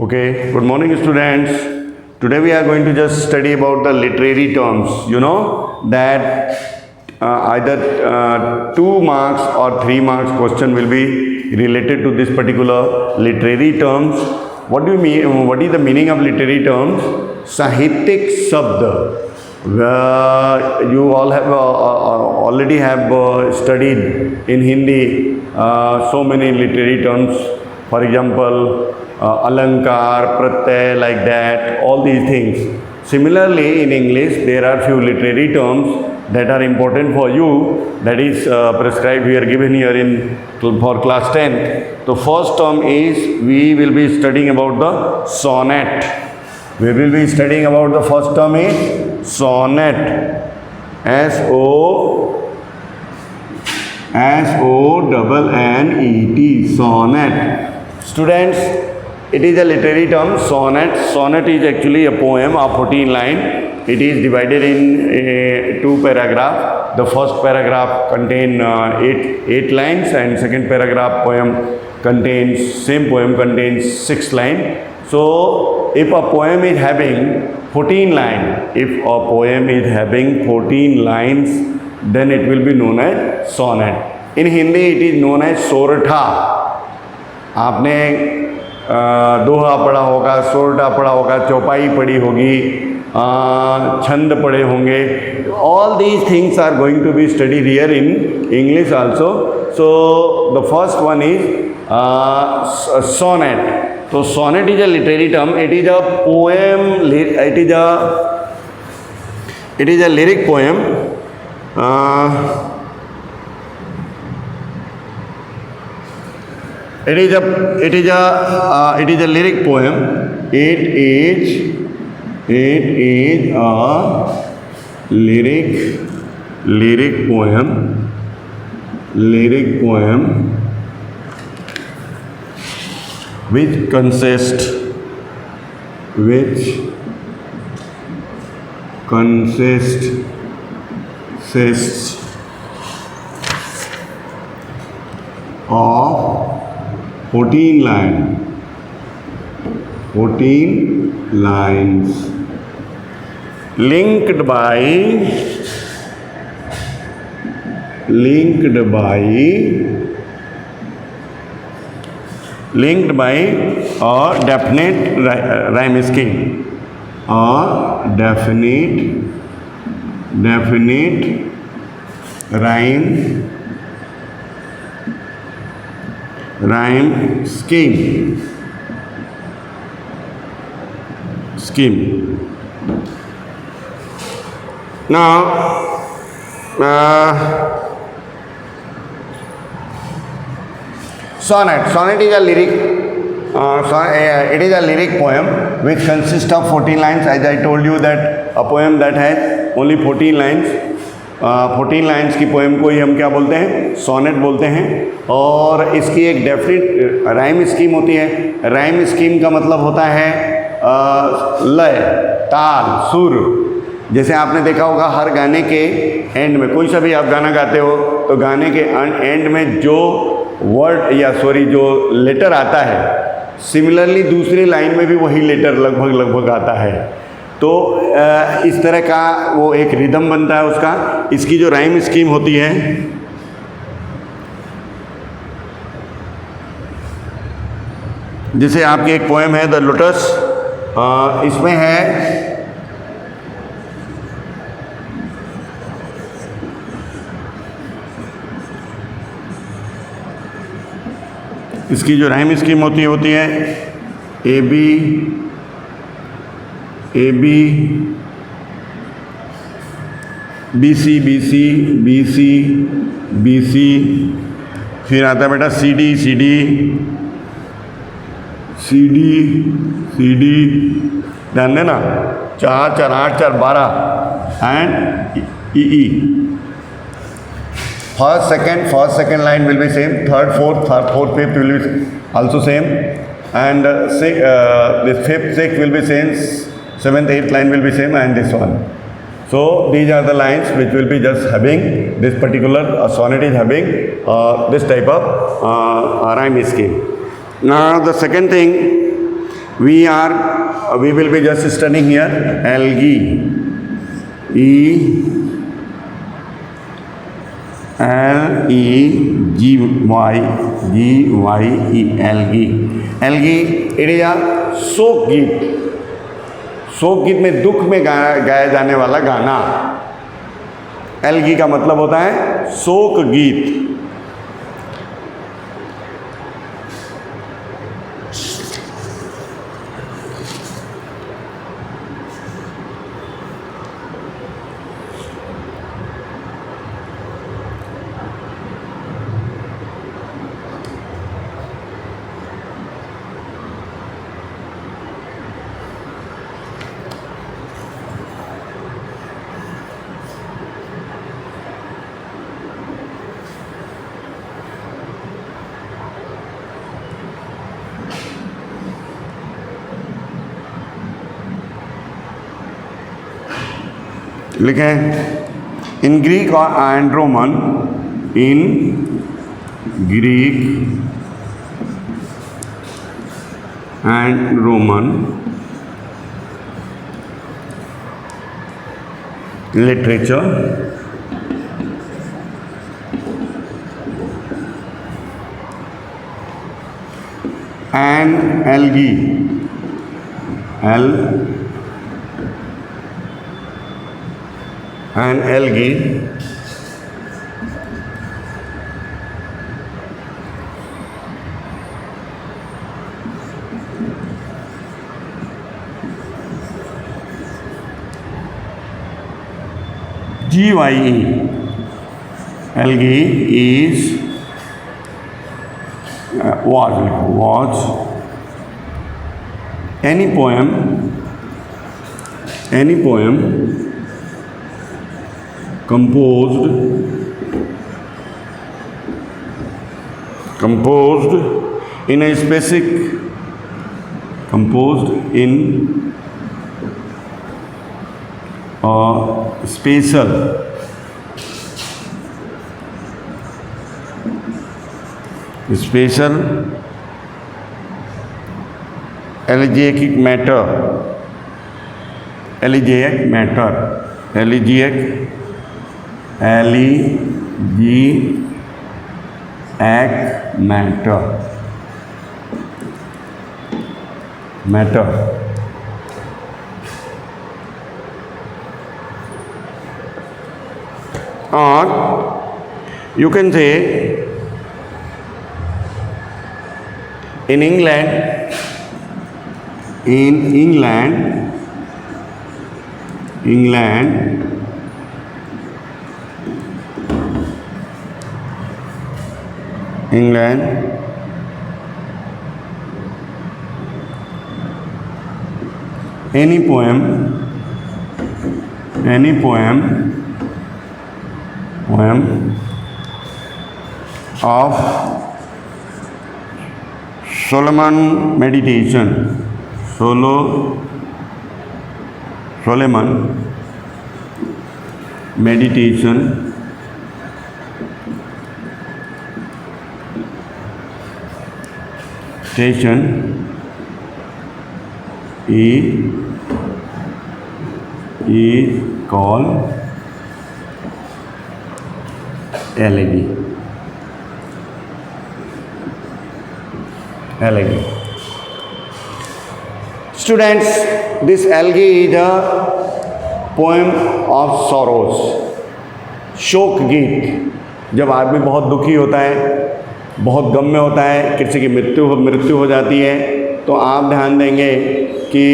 Okay, good morning students. Today we are going to just study about the literary terms. You know that either 2 marks or 3 marks question will be related to this particular literary terms. What do you mean? What is the meaning of literary terms? Sahityik Shabd. You all have already have studied in Hindi so many literary terms. For example, alankar, pratyay, like that, all these things. Similarly, in English, there are few literary terms that are important for you, that is prescribed here, given here in for class 10. The first term is, we will be studying about the sonnet. We will be studying about the first term is sonnet. S-O-N-N-E-T, sonnet. Students, it is a literary term, sonnet. Sonnet is actually a poem of 14 lines. It is divided in 2 paragraphs. The first paragraph contains 8 lines, and second paragraph contains 6 lines. So, if a poem is having 14 lines, then it will be known as sonnet. In Hindi, it is known as soratha. आपने दोहा पढ़ा होगा, सोरठा पढ़ा होगा, चौपाई पढ़ी होगी, छंद पढ़े होंगे. All these things are going to be studied here in English also. So the first one is sonnet. So sonnet is a literary term. It is a poem. It is a lyric poem. It is a lyric poem. It is a lyric poem which consists of 14 lines linked by a definite rhyme scheme. Rhyme scheme. Now, sonnet is a lyric. It is a lyric poem which consists of 14 lines. As I told you that a poem that has only 14 lines. 14 lines की poem को ही हम क्या बोलते हैं? Sonnet बोलते हैं. और इसकी एक डेफिनेट राइम स्कीम होती है. राइम स्कीम का मतलब होता है लय, ताल, सुर. जैसे आपने देखा होगा हर गाने के एंड में, कोई सा भी आप गाना गाते हो तो गाने के एंड में जो जो लेटर आता है, सिमिलरली दूसरी लाइन में भी वही लेटर लगभग आता है. तो इस तरह का वो एक रिदम बनता है उसका. इसकी जो राइम स्कीम होती है, जैसे आपकी एक पोएम है द लोटस, इसमें है इसकी जो राइम स्कीम होती है ए बी बी सी, फिर आता है बेटा सी डी, ध्यान देना, 4 4 8 4 12 and E. First second line will be same. Third, fourth, fifth will be also same, and the fifth, sixth will be same. 7th, 8th line will be same, and this one. So these are the lines which will be just having this particular sonnet is having this type of rhyme scheme. Now the second thing, we will be just studying here algae, Allegye, algae. Algae, it is a शोक गीत. शोक गीत में दुख में गाया जाने वाला गाना. एल्गी का मतलब होता है शोक गीत. लिखें in Greek and Roman, in Greek and Roman literature and algae and algae GYE. Algae is was any poem composed in a specific spatial elegiac matter or you can say in England any poem of Solomon meditation station is called elegy. Students, this elegy is a poem of sorrows. शोक गीत. जब आदमी बहुत दुखी होता है, बहुत गम में होता है, किसी की मृत्यु हो जाती है, तो आप ध्यान देंगे कि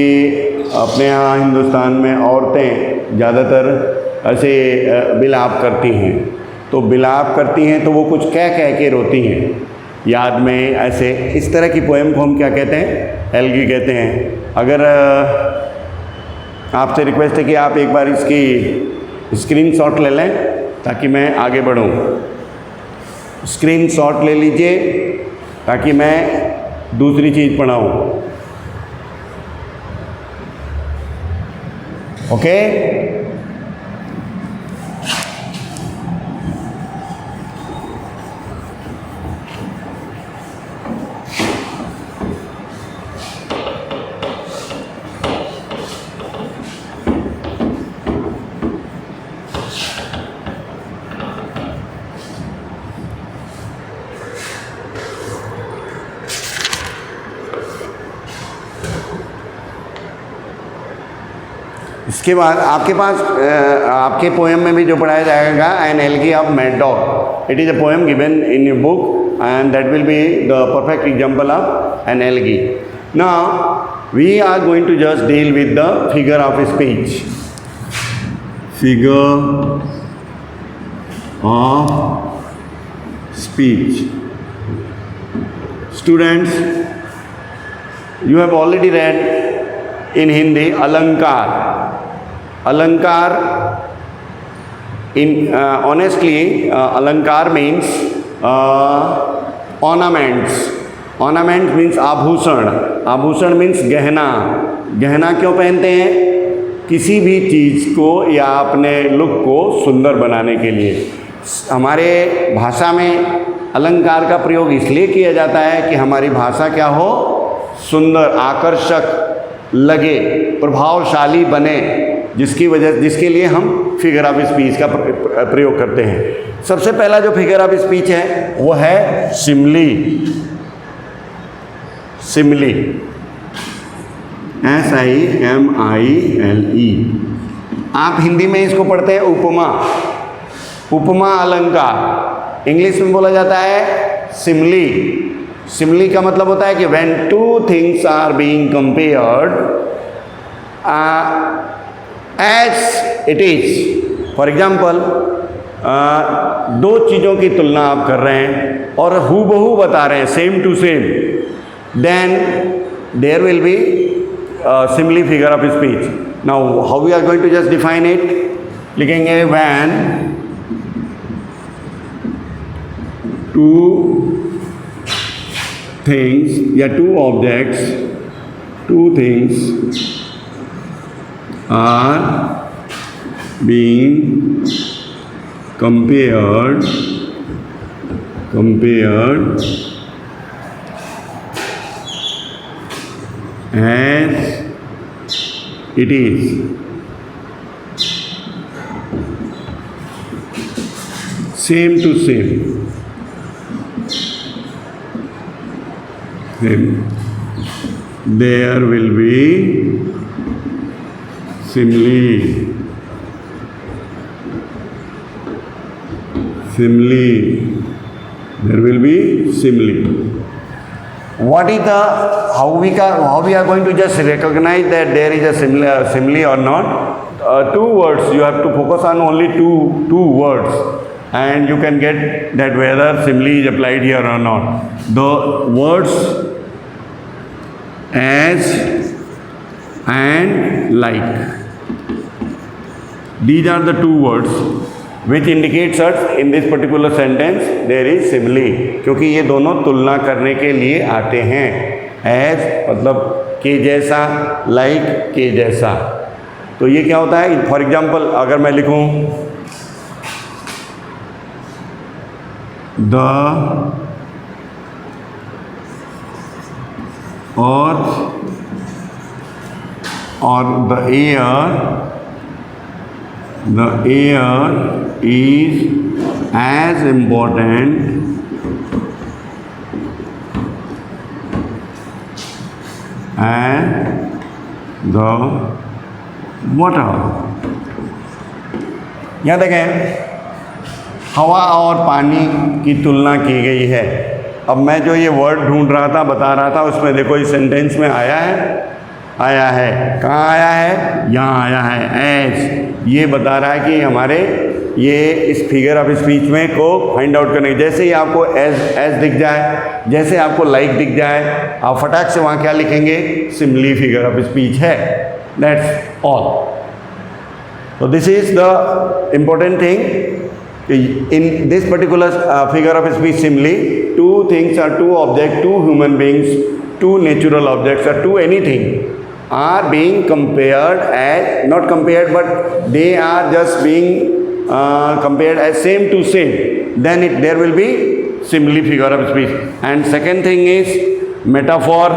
अपने यहाँ हिंदुस्तान में औरतें ज़्यादातर ऐसे विलाप करती हैं. तो विलाप करती हैं तो वो कुछ कह के रोती हैं याद में. ऐसे इस तरह की पोएम को हम क्या कहते हैं? एल्गी कहते हैं. अगर आपसे रिक्वेस्ट है कि आप एक बार इसकी स्क्रीनशॉट ले लें ताकि मैं आगे बढ़ूं. स्क्रीनशॉट ले लीजिए ताकि मैं दूसरी चीज़ पढ़ाऊं. ओके? इसके बाद आपके पास आपके पोएम में भी जो पढ़ाया जाएगा an elegy of mad dog, it is a poem given in a book and that will be the perfect example of an elegy. Now we are going to just deal with the figure of speech. Figure of speech. Students, you have already read in Hindi alankar. Alankar, honestly, alankar means ornaments. Ornament means आभूषण. आभूषण means गहना. गहना क्यों पहनते हैं? किसी भी चीज़ को या अपने लुक को सुंदर बनाने के लिए. हमारे भाषा में अलंकार का प्रयोग इसलिए किया जाता है कि हमारी भाषा क्या हो, सुंदर, आकर्षक लगे, प्रभावशाली बने, जिसके लिए हम फिगर ऑफ स्पीच का प्रयोग करते हैं. सबसे पहला जो फिगर ऑफ स्पीच है वो है सिमली. सिमली, SIMILE. आप हिंदी में इसको पढ़ते हैं उपमा. उपमा अलंकार. इंग्लिश में बोला जाता है सिमली. सिमली का मतलब होता है कि when two things are being compared as it is. For example, दो चीज़ों की तुलना आप कर रहे हैं और हूबहू बता रहे हैं, same to same, then there will be simply figure of speech. Now how we are going to just define it. लिखेंगे व्हेन two things या two objects, two things are being compared as it is. Same to same. There will be simile. There will be simile. What is the how we are going to just recognize that there is a simile or not? Two words. You have to focus on only two words, and you can get that whether simile is applied here or not. The words as and like. These are the two words which indicates us in this particular sentence there is simile. क्योंकि ये दोनों तुलना करने के लिए आते हैं. as मतलब के जैसा, like के जैसा. तो ये क्या होता है? फॉर एग्जाम्पल अगर मैं लिखूं the earth or the air is as important as the water. यहाँ देखें, हवा और पानी की तुलना की गई है. अब मैं जो ये वर्ड ढूंढ रहा था, बता रहा था, उसमें देखो इस सेंटेंस में आया है. कहाँ आया है? यहाँ आया है. एज ये बता रहा है कि हमारे ये इस फिगर ऑफ स्पीच में को फाइंड आउट करने. जैसे ही आपको एज दिख जाए, जैसे आपको लाइक दिख जाए, आप फटाक से वहाँ क्या लिखेंगे? सिमली फिगर ऑफ स्पीच है. That's all. So this is the important thing. In this particular figure of speech simile, two things or two objects, two human beings, two natural objects or two anything are being compared as, not compared but they are just being compared as same to same. Then there will be simile figure of speech. And second thing is metaphor.